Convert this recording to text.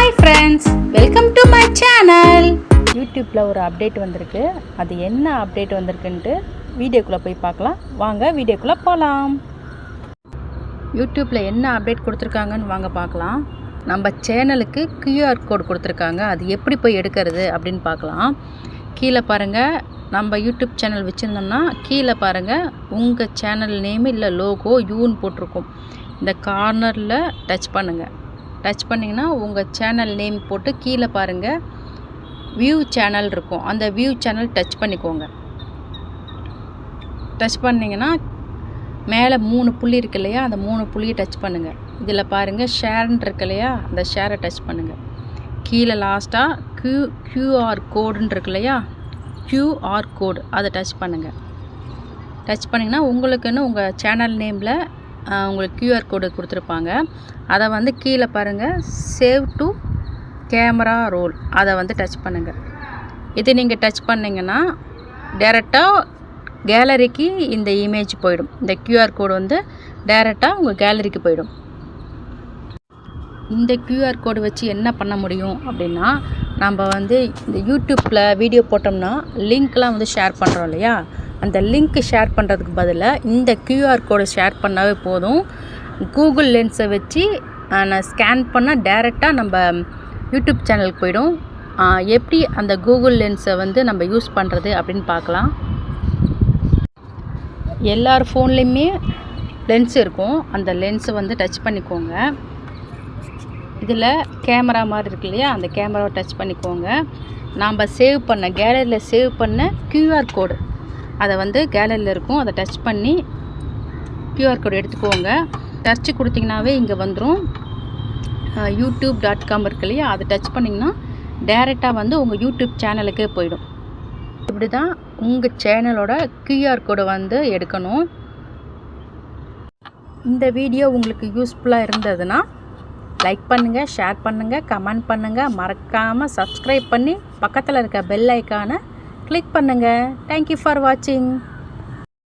Hi friends, welcome to my channel. யூடியூப்பில் ஒரு update வந்திருக்கு. அது என்ன அப்டேட் வந்திருக்குன்ட்டு வீடியோக்குள்ளே போய் பார்க்கலாம். வாங்க வீடியோக்குள்ளே போகலாம். யூடியூப்பில் என்ன அப்டேட் கொடுத்துருக்காங்கன்னு வாங்க பார்க்கலாம். நம்ம சேனலுக்கு QR கோட் கொடுத்துருக்காங்க. அது எப்படி போய் எடுக்கிறது அப்படின்னு பார்க்கலாம். கீழே பாருங்கள், நம்ம யூடியூப் சேனல் வச்சுருந்தோம்னா கீழே பாருங்கள் உங்கள் சேனல் நேம் இல்லை லோகோ யூன்னு போட்டிருக்கும். இந்த கார்னரில் டச் பண்ணுங்கள். டச் பண்ணிங்கன்னா உங்கள் சேனல் நேம் போட்டு கீழே பாருங்கள் வியூ சேனல் இருக்கும். அந்த வியூ சேனல் டச் பண்ணிக்கோங்க. டச் பண்ணிங்கன்னா மேலே 3 புள்ளி இருக்கு இல்லையா, அந்த 3 புள்ளியை டச் பண்ணுங்கள். இதில் பாருங்கள் ஷேர்ன்னு இருக்கு இல்லையா, அந்த ஷேரை டச் பண்ணுங்கள். கீழே லாஸ்ட்டாக QR கோடுன்னு இருக்கு இல்லையா, QR கோடு அதை டச் பண்ணுங்கள். டச் பண்ணிங்கன்னா உங்களுக்குன்னு உங்கள் சேனல் நேமில் உங்களுக்கு QR கோடு கொடுத்துருப்பாங்க. அதை வந்து கீழே பாருங்கள் சேவ் டு கேமரா ரோல், அதை டச் பண்ணுங்கள். இது நீங்கள் டச் பண்ணிங்கன்னா டேரெக்டாக கேலரிக்கு இந்த இமேஜ் போயிடும். இந்த QR கோடு டேரெக்டாக உங்கள் கேலரிக்கு போயிடும். இந்த QR கோடு வச்சு என்ன பண்ண முடியும் அப்படின்னா, நம்ம இந்த யூடியூப்பில் வீடியோ போட்டோம்னா லிங்க்லாம் ஷேர் பண்ணுறோம் இல்லையா, அந்த லிங்க் ஷேர் பண்ணுறதுக்கு பதிலாக இந்த QR கோடு ஷேர் பண்ணாவே போதும். கூகுள் லென்ஸை வச்சு நான் ஸ்கேன் பண்ணால் டேரெக்டாக நம்ம யூடியூப் சேனலுக்கு போயிடும். எப்படி அந்த கூகுள் லென்ஸை நம்ம யூஸ் பண்ணுறது அப்படின்னு பார்க்கலாம். எல்லார் ஃபோன்லேயுமே லென்ஸ் இருக்கும். அந்த லென்ஸை டச் பண்ணிக்கோங்க. இதில் கேமரா மாதிரி இருக்கு இல்லையா, அந்த கேமராவை டச் பண்ணிக்கோங்க. நாம் சேவ் பண்ண கேலரியில் சேவ் பண்ண QR கோடு அதை கேலரியில் இருக்கும். அதை டச் பண்ணி QR கோடு எடுத்துக்கோங்க. டச் கொடுத்திங்கனாவே இங்கே வந்துடும். youtube.com இருக்கு இல்லையா, அதை டச் பண்ணிங்கன்னா டேரெக்டாக உங்கள் யூடியூப் சேனலுக்கே போயிடும். இப்படி தான் உங்கள் சேனலோட QR கோடை எடுக்கணும். இந்த வீடியோ உங்களுக்கு யூஸ்ஃபுல்லாக இருந்ததுன்னா லைக் பண்ணுங்கள், ஷேர் பண்ணுங்கள், கமெண்ட் பண்ணுங்கள். மறக்காமல் சப்ஸ்கிரைப் பண்ணி பக்கத்தில் இருக்க பெல் ஐக்கானை கிளிக் பண்ணுங்கள். தேங்க்யூ ஃபார் வாட்சிங்.